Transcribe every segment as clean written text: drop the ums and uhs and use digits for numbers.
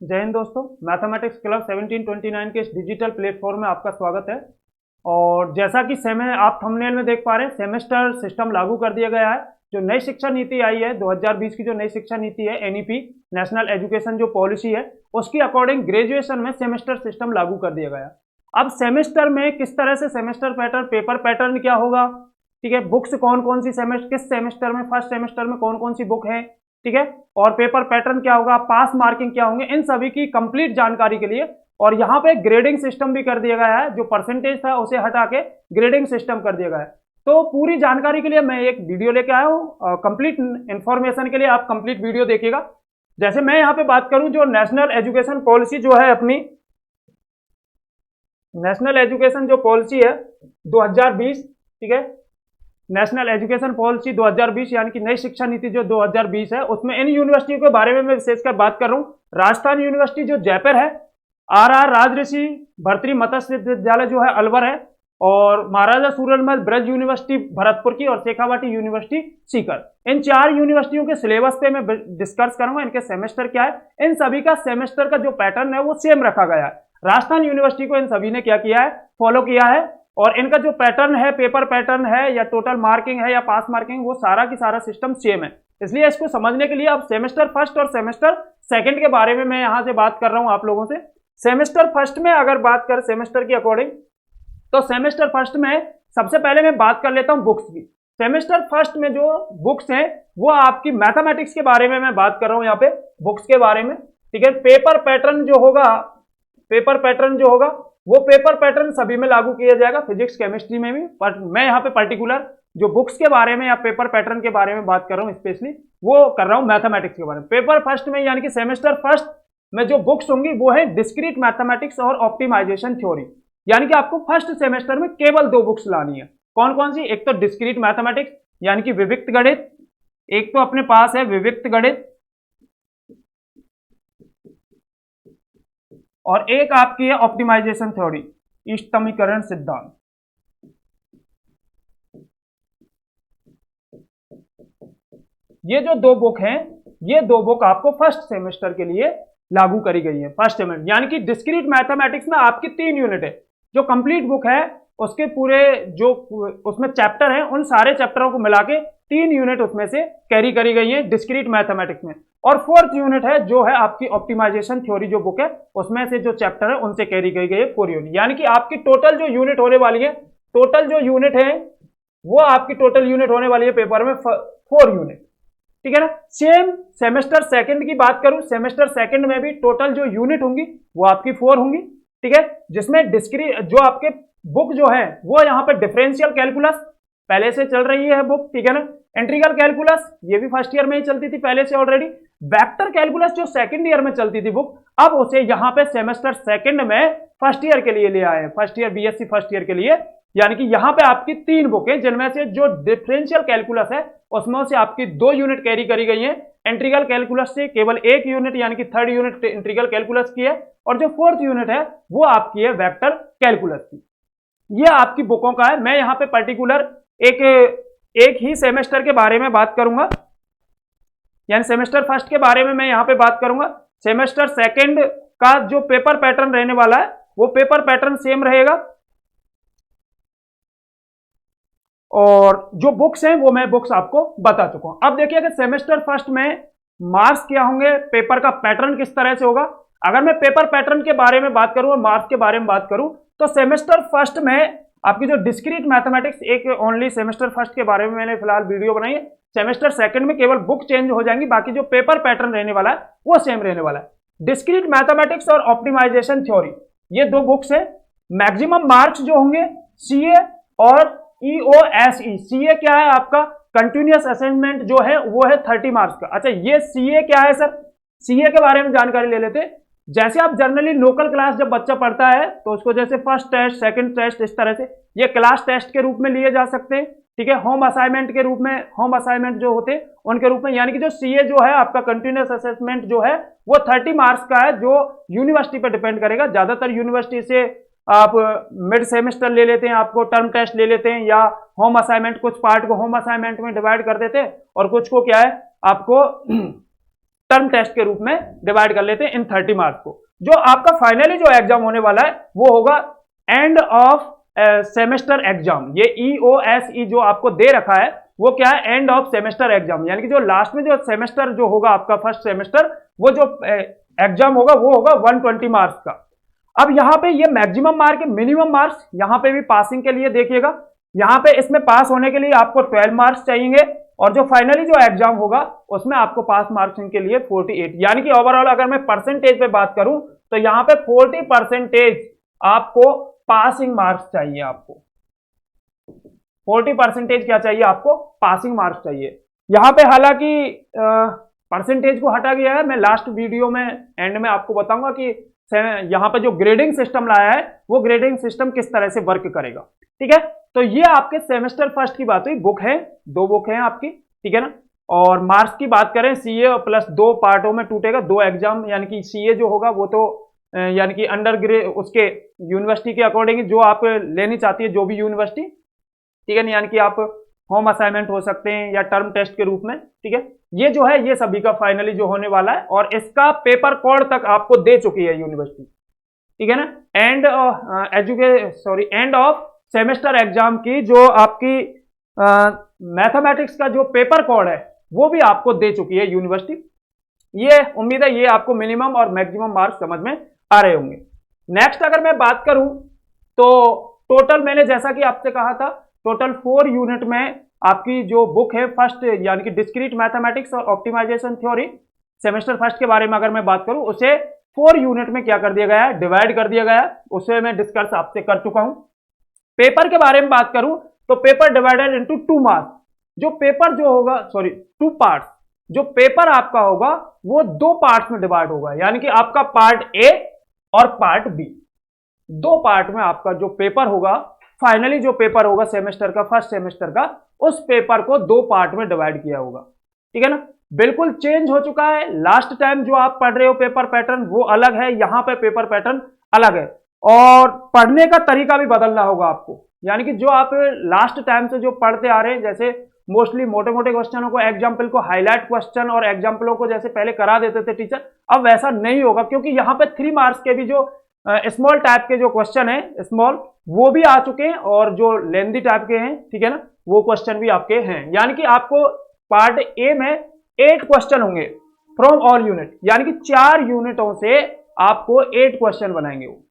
जय हिंद दोस्तों। Mathematics club 1729 के इस डिजिटल प्लेटफॉर्म में आपका स्वागत है। और जैसा कि आप थंबनेल में देख पा रहे हैं, सेमेस्टर सिस्टम लागू कर दिया गया है। जो नई शिक्षा नीति आई है 2020 की, जो नई शिक्षा नीति है एनईपी, नेशनल एजुकेशन जो पॉलिसी है, उसकी अकॉर्डिंग ग्रेजुएशन में सेमेस्टर सिस्टम लागू कर दिया गया। अब सेमेस्टर में किस तरह से सेमेस्टर पैटर्न, पेपर पैटर्न क्या होगा, ठीक है, बुक्स कौन कौन सी किस सेमेस्टर में, फर्स्ट सेमेस्टर में कौन कौन सी बुक है, ठीक है, और पेपर पैटर्न क्या होगा, पास मार्किंग क्या होंगे, इन सभी की कंप्लीट जानकारी के लिए। और यहाँ पे ग्रेडिंग सिस्टम भी कर दिया गया है, जो परसेंटेज था उसे हटा के ग्रेडिंग सिस्टम कर दिया गया है। तो पूरी जानकारी के लिए मैं एक वीडियो लेके आया हूँ, कंप्लीट इंफॉर्मेशन के लिए आप कंप्लीट वीडियो देखिएगा। जैसे मैं यहाँ पे बात करूं, जो नेशनल एजुकेशन पॉलिसी जो है अपनी, नेशनल एजुकेशन जो पॉलिसी है 2020, ठीक है, नेशनल एजुकेशन पॉलिसी 2020 यानी कि नई शिक्षा नीति जो 2020 है, उसमें इन यूनिवर्सिटियों के बारे में मैं विशेषकर बात कर रहा हूँ। राजस्थान यूनिवर्सिटी जो जयपुर है, आर राजऋषि भर्तृ मत्स्य विद्यालय जो है अलवर है, और महाराजा सूरजमल ब्रज यूनिवर्सिटी भरतपुर की, और शेखावाटी यूनिवर्सिटी सीकर। इन 4 यूनिवर्सिटियों के सिलेबस पे मैं डिस्कस करूंगा, इनके सेमेस्टर क्या है। इन सभी का सेमेस्टर का जो पैटर्न है वो सेम रखा गया है। राजस्थान यूनिवर्सिटी को इन सभी ने क्या किया है, फॉलो किया है, और इनका जो पैटर्न है, पेपर पैटर्न है या टोटल मार्किंग है या पास मार्किंग, वो सारा की सारा सिस्टम सेम है। इसलिए इसको समझने के लिए अब सेमेस्टर फर्स्ट और सेमेस्टर सेकंड के बारे में मैं यहां से बात कर रहा हूं आप लोगों से। सेमेस्टर फर्स्ट में अगर बात करें सेमेस्टर की अकॉर्डिंग, तो सेमेस्टर फर्स्ट में सबसे पहले मैं बात कर लेता हूं बुक्स की। सेमेस्टर फर्स्ट में जो बुक्स हैं वो आपकी मैथमेटिक्स के बारे में मैं बात कर रहा हूं यहाँ पे, बुक्स के बारे में, ठीक है। पेपर पैटर्न जो होगा, पेपर पैटर्न जो होगा वो पेपर पैटर्न सभी में लागू किया जाएगा, फिजिक्स केमिस्ट्री में भी। पर मैं यहाँ पे पर्टिकुलर जो बुक्स के बारे में या पेपर पैटर्न के बारे में बात कर रहा हूँ, स्पेशली वो कर रहा हूँ मैथमेटिक्स के बारे में। पेपर फर्स्ट में यानी कि सेमेस्टर फर्स्ट में जो बुक्स होंगी वो है डिस्क्रीट मैथमेटिक्स और ऑप्टिमाइजेशन थ्योरी। यानी कि आपको फर्स्ट सेमेस्टर में केवल 2 बुक्स लानी है। कौन कौन सी? एक तो डिस्क्रीट मैथमेटिक्स यानी कि विविक्त गणित, एक तो अपने पास है विविक्त गणित, और एक आपकी है ऑप्टिमाइजेशन थ्योरी, इष्टतमीकरण सिद्धांत। ये जो 2 बुक हैं, ये 2 बुक आपको फर्स्ट सेमेस्टर के लिए लागू करी गई है। फर्स्ट सेमेस्टर यानी कि डिस्क्रीट मैथमेटिक्स में आपकी 3 यूनिट है। जो कंप्लीट बुक है उसके पूरे जो उसमें चैप्टर हैं, उन सारे चैप्टरों को मिला के 3 यूनिट उसमें से कैरी करी गई है डिस्क्रीट मैथमेटिक्स में। और 4th यूनिट है जो है आपकी ऑप्टिमाइजेशन थ्योरी जो बुक है, उसमें से जो चैप्टर है उनसे कैरी गई गई है 4 यूनिट। यानी कि आपकी टोटल जो यूनिट होने वाली है, टोटल जो यूनिट है वो आपकी टोटल यूनिट होने वाली है पेपर में 4 यूनिट, ठीक है ना। सेम सेमेस्टर सेकंड की बात करूं, सेमेस्टर सेकंड में भी टोटल जो यूनिट होंगी वो आपकी 4 होंगी, ठीक है। जिसमें डिस्क्रीट जो आपके बुक जो है वो यहाँ पे डिफरेंशियल कैलकुलस पहले से चल रही है बुक, ठीक है ना। इंटीग्रल कैलकुलस ये भी फर्स्ट ईयर में ही चलती थी पहले से ऑलरेडी। वेक्टर कैलकुलस जो सेकंड ईयर में चलती थी बुक, अब उसे यहाँ पे सेमेस्टर सेकंड में फर्स्ट ईयर के लिए ले आए हैं, first year BSc first year के लिए। यानी कि यहाँ पे आपकी 3 बुक है, जिनमें से जो डिफरेंशियल कैलकुलस है उसमें से आपकी 2 यूनिट कैरी करी गई है। इंटीग्रल कैलकुलस से केवल 1 यूनिट यानी कि 3rd यूनिट इंटीग्रल कैलकुलस की है, और जो 4th यूनिट है वो आपकी है वेक्टर कैलकुलस की। ये आपकी बुकों का है। मैं यहाँ पे पर्टिकुलर एक ही सेमेस्टर के बारे में बात करूंगा, यानी सेमेस्टर फर्स्ट के बारे में मैं यहाँ पे बात करूंगा। सेमेस्टर सेकंड का जो पेपर पैटर्न रहने वाला है वो पेपर पैटर्न सेम रहेगा, और जो बुक्स हैं वो मैं बुक्स आपको बता चुका हूं। अब देखिए कि सेमेस्टर फर्स्ट में मार्क्स क्या होंगे, पेपर का पैटर्न किस तरह से होगा। अगर मैं पेपर पैटर्न के बारे में बात करूं और मार्क्स के बारे में बात करूं, तो सेमेस्टर फर्स्ट में आपकी जो डिस्क्रीट मैथमेटिक्स, एक ओनली सेमेस्टर फर्स्ट के बारे में मैंने फिलहाल वीडियो बनाई है। सेमेस्टर सेकंड में केवल बुक चेंज हो जाएंगी, बाकी जो पेपर पैटर्न रहने वाला है वो सेम रहने वाला है। डिस्क्रीट मैथमेटिक्स और ऑप्टिमाइजेशन थ्योरी, ये 2 बुक्स है। मैक्सिमम मार्क्स जो होंगे सीए और EOSE। सीए क्या है आपका, कंटिन्यूअस असेसमेंट जो है वो है 30 मार्क्स का। अच्छा, ये सीए क्या है सर, सीए के बारे में जानकारी ले लेते। जैसे आप जनरली लोकल क्लास जब बच्चा पढ़ता है तो उसको जैसे फर्स्ट टेस्ट, सेकंड टेस्ट, इस तरह से ये क्लास टेस्ट के रूप में लिए जा सकते हैं, ठीक है। होम असाइनमेंट के रूप में, होम असाइनमेंट जो होते हैं उनके रूप में। यानी कि जो सीए जो है आपका कंटिन्यूअस असेसमेंट जो है वो 30 मार्क्स का है, जो यूनिवर्सिटी पर डिपेंड करेगा। ज्यादातर यूनिवर्सिटी से आप मिड सेमेस्टर ले लेते हैं, आपको टर्म टेस्ट ले लेते हैं, या होम असाइनमेंट, कुछ पार्ट को होम असाइनमेंट में डिवाइड कर देते हैं और कुछ को क्या है आपको टर्म टेस्ट के रूप में डिवाइड कर लेते हैं इन 30 मार्क्स को। जो आपका फाइनली जो एग्जाम होने वाला है वो होगा एंड ऑफ सेमेस्टर एग्जाम। ये EOSE जो आपको दे रखा है वो क्या है, एंड ऑफ सेमेस्टर एग्जाम, यानी कि जो लास्ट में जो सेमेस्टर जो होगा आपका फर्स्ट सेमेस्टर, वो जो एग्जाम होगा वो होगा 120 मार्क्स का। अब यहाँ पे ये मैक्सिमम मार्क है, मिनिमम मार्क्स यहाँ पे भी पासिंग के लिए देखिएगा, यहाँ पे इसमें पास होने के लिए आपको 12 मार्क्स चाहिए और जो फाइनली जो एग्जाम होगा उसमें आपको पास मार्क्स के लिए 48, यानी कि ओवरऑल अगर मैं परसेंटेज पे बात करूं तो यहाँ पे 40% आपको पासिंग मार्क्स चाहिए। आपको 40% क्या चाहिए, आपको पासिंग मार्क्स चाहिए। यहाँ पे हालांकि परसेंटेज को हटा गया है, मैं लास्ट वीडियो में एंड में आपको बताऊंगा कि यहाँ पे जो ग्रेडिंग सिस्टम लाया है वो ग्रेडिंग सिस्टम किस तरह से वर्क करेगा। ठीक है, तो ये आपके सेमेस्टर फर्स्ट की बात हुई। बुक है, 2 बुक है आपकी, ठीक है ना। और मार्क्स की बात करें, सीए प्लस 2 पार्टों में टूटेगा, 2 एग्जाम, यानी कि सीए जो होगा वो तो यानी कि अंडर ग्रेड उसके यूनिवर्सिटी के अकॉर्डिंग जो आप लेनी चाहती है जो भी यूनिवर्सिटी, ठीक है ना, यानी कि आप होम असाइनमेंट हो सकते हैं या टर्म टेस्ट के रूप में। ठीक है, ये जो है ये सभी का फाइनली जो होने वाला है और इसका पेपर कोड तक आपको दे चुकी है यूनिवर्सिटी, ठीक है ना। एंड ऑफ सेमेस्टर एग्जाम की जो आपकी मैथमेटिक्स का जो पेपर कोड है वो भी आपको दे चुकी है यूनिवर्सिटी। ये उम्मीद है ये आपको मिनिमम और मैक्सिमम मार्क्स समझ में आ रहे होंगे। नेक्स्ट अगर मैं बात करूं तो टोटल मैंने जैसा कि आपसे कहा था टोटल 4 यूनिट में आपकी जो बुक है फर्स्ट, यानी कि डिस्क्रीट मैथमेटिक्स और ऑप्टिमाइजेशन थ्योरी सेमेस्टर फर्स्ट के बारे में अगर मैं बात करूं, उसे 4 यूनिट में क्या कर दिया गया है, डिवाइड कर दिया गया है। उसे मैं डिस्कस आपसे कर चुका हूं। पेपर के बारे में बात करूं तो पेपर डिवाइडेड इनटू 2 मार्क्स। जो पेपर जो होगा, सॉरी 2 पार्ट्स, जो पेपर आपका होगा वो 2 पार्ट्स में डिवाइड होगा, यानी कि आपका पार्ट ए और पार्ट बी, 2 पार्ट में आपका जो पेपर होगा, फाइनली जो पेपर होगा सेमेस्टर का, फर्स्ट सेमेस्टर का, उस पेपर को 2 पार्ट में डिवाइड किया होगा। ठीक है ना, बिल्कुल चेंज हो चुका है। लास्ट टाइम जो आप पढ़ रहे हो पेपर पैटर्न वो अलग है, यहां पे पेपर पैटर्न अलग है और पढ़ने का तरीका भी बदलना होगा आपको। यानी कि जो आप लास्ट टाइम से जो पढ़ते आ रहे हैं, जैसे मोस्टली मोटे मोटे क्वेश्चनों को, एग्जाम्पल को, हाईलाइट क्वेश्चन और एग्जाम्पलों को जैसे पहले करा देते थे टीचर, अब वैसा नहीं होगा, क्योंकि यहाँ पे 3 मार्क्स के भी जो स्मॉल टाइप के जो क्वेश्चन है, स्मॉल, वो भी आ चुके हैं और जो लेंथी टाइप के हैं, ठीक है ना, वो क्वेश्चन भी आपके हैं। यानी कि आपको पार्ट ए में 8 क्वेश्चन होंगे फ्रॉम ऑल यूनिट, यानी कि 4 यूनिटों से आपको 8 क्वेश्चन बनाएंगे वो।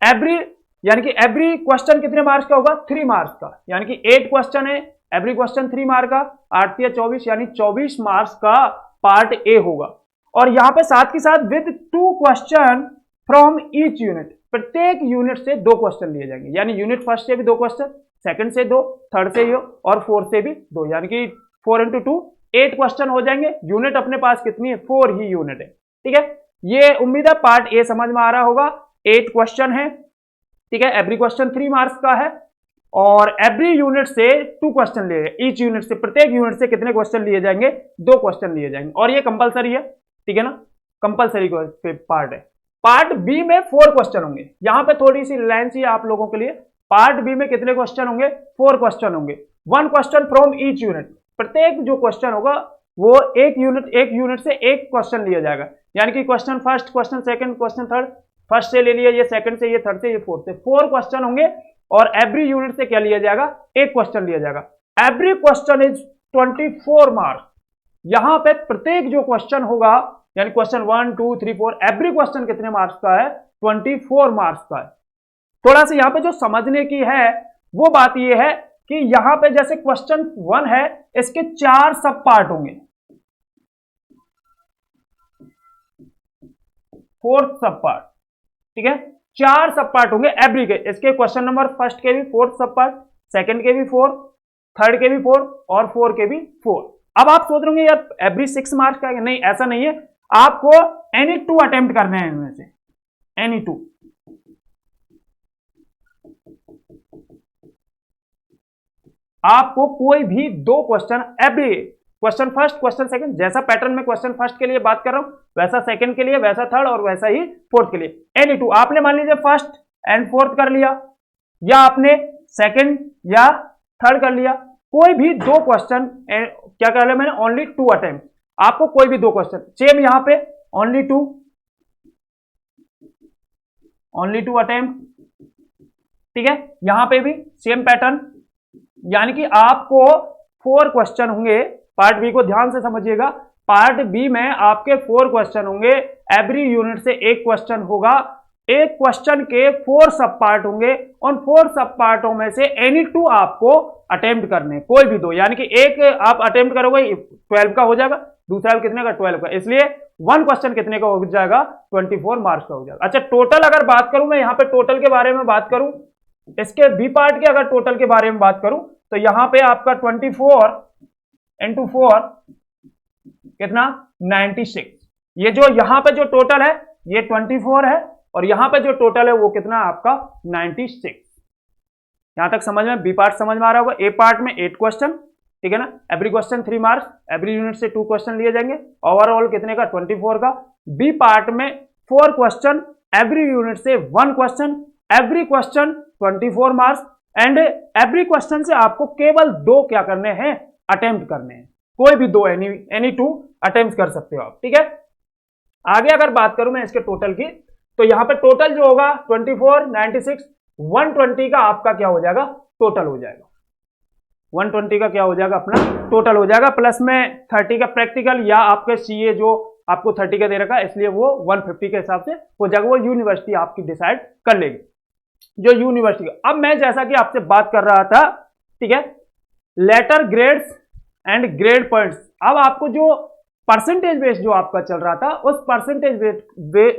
एवरी, यानी कि एवरी क्वेश्चन कितने मार्क्स का होगा, 3 मार्क्स का, यानी कि 8 क्वेश्चन है, एवरी क्वेश्चन 3 मार्क का, 8 या 24, यानी 24 मार्क्स का पार्ट ए होगा। और यहां पे साथ के साथ with 2 question from each unit, प्रत्येक यूनिट से 2 क्वेश्चन लिए जाएंगे, यानी यूनिट फर्स्ट से भी 2 क्वेश्चन, सेकंड से 2, थर्ड से और फोर्थ से भी 2, यानी कि 4 into 2 8 क्वेश्चन हो जाएंगे। यूनिट अपने पास कितनी है, 4 ही यूनिट है। ठीक है, ये उम्मीद है पार्ट ए समझ में आ रहा होगा। 8 क्वेश्चन है, ठीक है, एवरी क्वेश्चन 3 मार्क्स का है और एवरी यूनिट से 2 क्वेश्चन लिए, ईच यूनिट से, प्रत्येक यूनिट से कितने क्वेश्चन लिए जाएंगे, 2 क्वेश्चन लिए जाएंगे और ये कंपलसरी है। ठीक है ना, कंपलसरी पार्ट है। पार्ट बी में 4 क्वेश्चन होंगे, यहां पे थोड़ी सी रिलायंस ही आप लोगों के लिए। पार्ट बी में कितने क्वेश्चन होंगे, 4 क्वेश्चन होंगे, 1 क्वेश्चन फ्रॉम ईच यूनिट, प्रत्येक जो क्वेश्चन होगा वो एक यूनिट से 1 क्वेश्चन लिया जाएगा, यानी कि question first, question second, question third, first से ले लिया, ये सेकंड से, ये थर्ड से, ये फोर्थ से, 4 क्वेश्चन होंगे और एवरी यूनिट से क्या लिया जाएगा, 1 क्वेश्चन लिया जाएगा। Every question is 24 marks. यहां पे प्रत्येक जो क्वेश्चन होगा, यानी क्वेश्चन 1 2 3 4, एवरी क्वेश्चन कितने मार्क्स का है, 24 मार्क्स का है। थोड़ा सा यहां पे जो समझने की है वो बात ये है कि यहां पे जैसे क्वेश्चन 1 है, इसके 4 सब पार्ट होंगे, 4th सब पार्ट, ठीक है, 4 सब पार्ट होंगे एवरी के। इसके क्वेश्चन नंबर फर्स्ट के भी 4th सब पार्ट, सेकंड के भी 4, थर्ड के भी 4 और 4 के भी 4। अब आप सोच रहे होंगे यार एवरी 6 मार्क्स का, नहीं ऐसा नहीं है, आपको एनी 2 अटेम्प्ट करने हैं इनमें से, एनी 2। आपको कोई भी 2 question every, question first, question second, जैसा पैटर्न में क्वेश्चन फर्स्ट के लिए बात कर रहा हूं वैसा सेकंड के लिए, वैसा थर्ड और वैसा ही फोर्थ के लिए, एनी 2। आपने मान लीजिए फर्स्ट एंड फोर्थ कर लिया या आपने सेकंड या थर्ड कर लिया, कोई भी 2 क्वेश्चन क्या कर लिया मैंने, ओनली 2 अटेम्प्ट। आपको कोई भी 2 क्वेश्चन, सेम यहां पे ओनली टू अटेम्प्ट, ठीक है। यहां पे भी सेम पैटर्न, यानी कि आपको 4 क्वेश्चन होंगे। पार्ट बी को ध्यान से समझिएगा, पार्ट बी में आपके 4 क्वेश्चन होंगे, एवरी यूनिट से 1 क्वेश्चन होगा, एक क्वेश्चन के 4 सब पार्ट होंगे, उन 4 सब पार्टों में से एनी 2 आपको अटेम्प्ट करने, कोई भी 2, यानी कि एक आप अटेम्प्ट करोगे 12 का हो जाएगा, दूसरा कितने का 12 का, इसलिए 1 क्वेश्चन कितने का हो जाएगा 24 मार्क्स का हो जाएगा। अच्छा टोटल अगर बात करूं मैं यहाँ पे टोटल के बारे में बात करूं, इसके बी पार्ट के अगर टोटल के बारे में बात करूं तो यहां पे आपका 24 इंटू 4 कितना 96, ये जो यहां पे जो टोटल है ये 24 है और यहां पे जो टोटल है वो कितना आपका 96। यहां तक समझ में, बी पार्ट समझ में आ रहा होगा। ए पार्ट में 8 क्वेश्चन, ठीक है ना, every question 3 marks, every unit से 2 क्वेश्चन लिए जाएंगे, ओवरऑल कितने का 24 का। बी पार्ट में 4 क्वेश्चन, एवरी यूनिट से 1 question, every question 24 marks and every question से आपको केवल 2 क्या करने हैं, अटेम्प्ट करने हैं, कोई भी 2 एनी 2 अटेम्प्ट कर सकते हो आप, ठीक है। आगे अगर बात करूं मैं इसके टोटल की तो यहां पे टोटल जो होगा 24, 96, 120 का आपका क्या हो जाएगा, टोटल हो जाएगा, 120 का क्या हो जाएगा अपना टोटल हो जाएगा, प्लस में 30 का प्रैक्टिकल या आपके सीए जो आपको 30 का दे रखा है, इसलिए वो 150 के हिसाब से हो जाएगा, वो यूनिवर्सिटी आपकी डिसाइड कर लेगी जो यूनिवर्सिटी। अब मैं जैसा कि आपसे बात कर रहा था, ठीक है, letter grades and grade points, अब आपको जो परसेंटेज बेस जो आपका चल रहा था उस परसेंटेज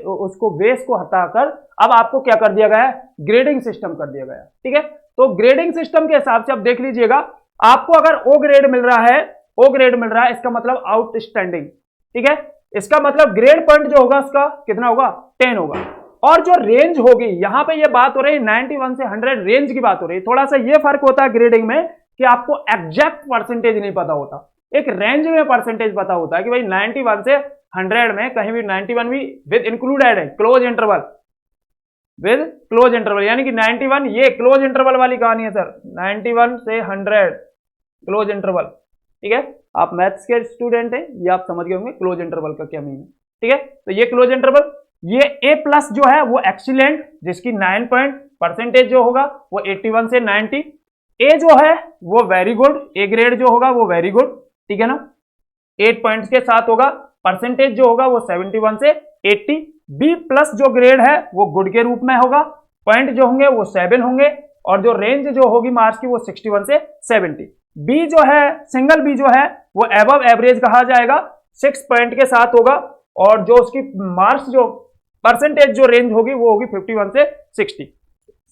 उसको बेस को हटाकर अब आपको क्या कर दिया गया है, ग्रेडिंग सिस्टम कर दिया गया है, ठीक है। तो ग्रेडिंग सिस्टम के हिसाब से अब देख लीजिएगा, आपको अगर ओ ग्रेड मिल रहा है, इसका मतलब आउटस्टैंडिंग, ठीक है, इसका मतलब ग्रेड पॉइंट जो होगा उसका कितना होगा 10 होगा, और जो रेंज होगी यहां पे ये बात हो रही है 91 से 100 रेंज की बात हो रही है। थोड़ा सा ये फर्क होता है ग्रेडिंग में कि आपको एग्जैक्ट परसेंटेज नहीं पता होता, एक रेंज में परसेंटेज पता होता है कि भाई 91 से 100 में कहीं भी 91 भी विद इंक्लूडेड है क्लोज इंटरवल, यानी कि 91 ये क्लोज इंटरवल वाली कहानी है सर, 91 से 100 क्लोज इंटरवल, ठीक है। आप मैथ्स के स्टूडेंट हैं, ये आप समझ गए होंगे क्लोज इंटरवल का क्या मीन है, ठीक है। तो ये क्लोज इंटरवल, ये ए प्लस जो है वो एक्सीलेंट, जिसकी 9 पॉइंट परसेंटेज जो होगा वो 81 से 90, ए जो है वो वेरी गुड, ए ग्रेड जो होगा वो वेरी गुड, ठीक है ना, 8 पॉइंट्स के साथ होगा, परसेंटेज जो होगा वो 71 से 80, बी प्लस जो ग्रेड है वो गुड के रूप में होगा, पॉइंट जो होंगे वो 7 होंगे, और जो रेंज जो होगी मार्क्स की वो 61 से 70। बी जो है, सिंगल बी जो है वो एबव एवरेज कहा जाएगा, 6 पॉइंट के साथ होगा, और जो उसकी मार्क्स जो परसेंटेज जो रेंज होगी वो होगी 51 से 60।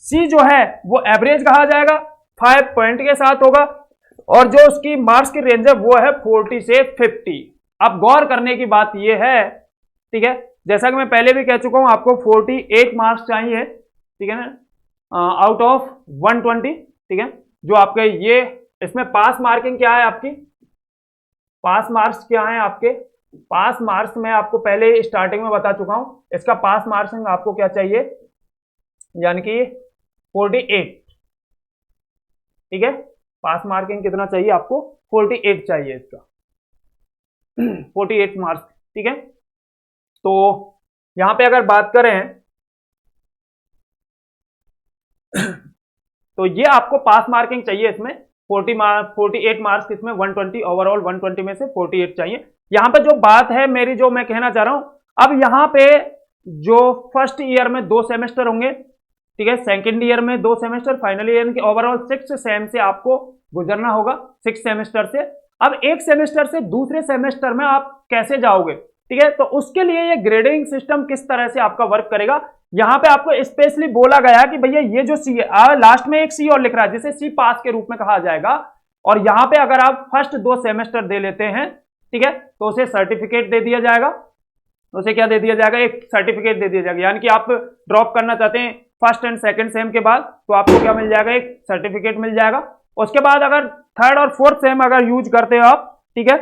सी जो है वो एवरेज कहा जाएगा, 5 पॉइंट के साथ होगा, और जो उसकी मार्क्स की रेंज है वो है 40 से 50। अब गौर करने की बात ये है, ठीक है, जैसा कि मैं पहले भी कह चुका हूं आपको 48 मार्क्स चाहिए, ठीक है ना, आउट ऑफ 120, ठीक है। जो आपके ये इसमें पास मार्किंग क्या है आपकी, पास मार्क्स क्या है आपके, पास मार्क्स में आपको पहले स्टार्टिंग में बता चुका हूं, इसका पास मार्किंग आपको क्या चाहिए, यानी कि 48, ठीक है, पास मार्किंग कितना चाहिए आपको 48 चाहिए इसका 48 मार्क्स, ठीक है। तो यहां पे अगर बात करें तो ये आपको पास मार्किंग चाहिए इसमें 48 मार्क्स, इसमें 120 ओवरऑल, 120 में से 48 चाहिए। यहां पे जो बात है मेरी, जो मैं कहना चाह रहा हूं, अब यहां पे जो फर्स्ट ईयर में 2 सेमेस्टर होंगे, ठीक है, सेकंड ईयर में 2 सेमेस्टर, फाइनल ईयर की ओवरऑल 6 सेम से आपको गुजरना होगा, 6 सेमेस्टर से। अब एक सेमेस्टर से दूसरे सेमेस्टर में आप कैसे जाओगे, ठीक है, तो उसके लिए ये ग्रेडिंग सिस्टम किस तरह से आपका वर्क करेगा, यहां पे आपको स्पेशली बोला गया कि भैया ये जो सी है, लास्ट में एक सी और लिख रहा है जिसे सी पास के रूप में कहा जाएगा, और यहां पे अगर आप फर्स्ट 2 सेमेस्टर दे लेते हैं, ठीक है, तो उसे सर्टिफिकेट दे दिया जाएगा, उसे क्या दे दिया जाएगा, एक सर्टिफिकेट दे दिया जाएगा, यानी कि आप ड्रॉप करना चाहते हैं फर्स्ट एंड सेकंड सेम के बाद, तो आपको क्या मिल जाएगा, एक सर्टिफिकेट मिल जाएगा। उसके बाद अगर थर्ड और फोर्थ सेम अगर यूज करते हो आप, ठीक है,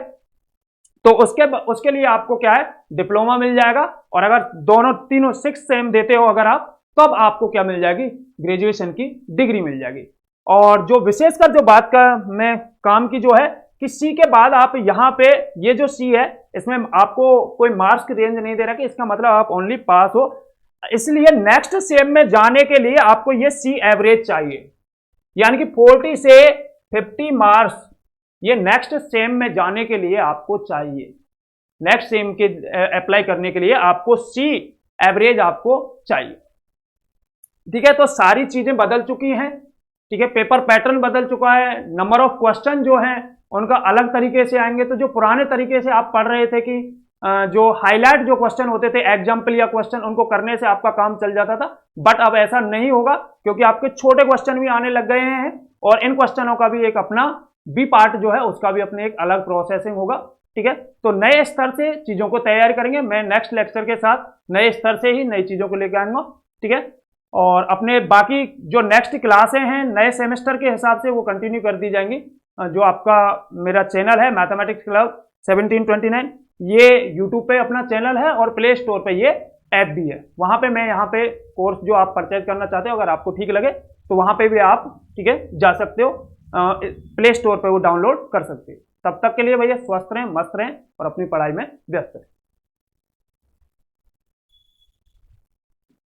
तो उसके लिए आपको क्या है, डिप्लोमा मिल जाएगा, और अगर दोनों तीनों 6 सेम देते हो अगर आप, तो अब आपको क्या मिल जाएगी, ग्रेजुएशन की डिग्री मिल जाएगी। और जो विशेषकर जो बात का मैं काम की जो है, कि सी के बाद आप यहाँ पे ये जो सी है इसमें आपको कोई मार्क्स की रेंज नहीं दे रहा कि इसका मतलब आप ओनली पास हो, इसलिए नेक्स्ट सेम में जाने के लिए आपको ये सी एवरेज चाहिए, यानी कि 40 से 50 मार्क्स ये नेक्स्ट सेम में जाने के लिए आपको चाहिए। नेक्स्ट सेम के अप्लाई करने के लिए आपको सी एवरेज आपको चाहिए। ठीक है, तो सारी चीजें बदल चुकी हैं। ठीक है, पेपर पैटर्न बदल चुका है, नंबर ऑफ क्वेश्चन जो हैं उनका अलग तरीके से आएंगे। तो जो पुराने तरीके से आप पढ़ रहे थे कि जो हाईलाइट जो क्वेश्चन होते थे एग्जाम्पल या क्वेश्चन, उनको करने से आपका काम चल जाता था, बट अब ऐसा नहीं होगा क्योंकि आपके छोटे क्वेश्चन भी आने लग गए हैं और इन क्वेश्चनों का भी एक अपना बी पार्ट जो है उसका भी अपने एक अलग प्रोसेसिंग होगा। ठीक है, तो नए स्तर से चीजों को तैयार करेंगे। मैं नेक्स्ट लेक्चर के साथ नए स्तर से ही नई चीजों को लेकर आऊंगा। ठीक है, और अपने बाकी जो नेक्स्ट क्लासें हैं नए सेमेस्टर के हिसाब से वो कंटिन्यू कर दी जाएंगी। जो आपका मेरा चैनल है मैथमेटिक्स क्लब 1729, ये यूट्यूब पे अपना चैनल है और प्ले स्टोर पे ये ऐप भी है। वहां पे मैं यहाँ पे कोर्स जो आप परचेज करना चाहते हो अगर आपको ठीक लगे तो वहां पे भी आप ठीक है जा सकते हो, प्ले स्टोर पे वो डाउनलोड कर सकते हो। तब तक के लिए भैया स्वस्थ रहें, मस्त रहें और अपनी पढ़ाई में व्यस्त रहें।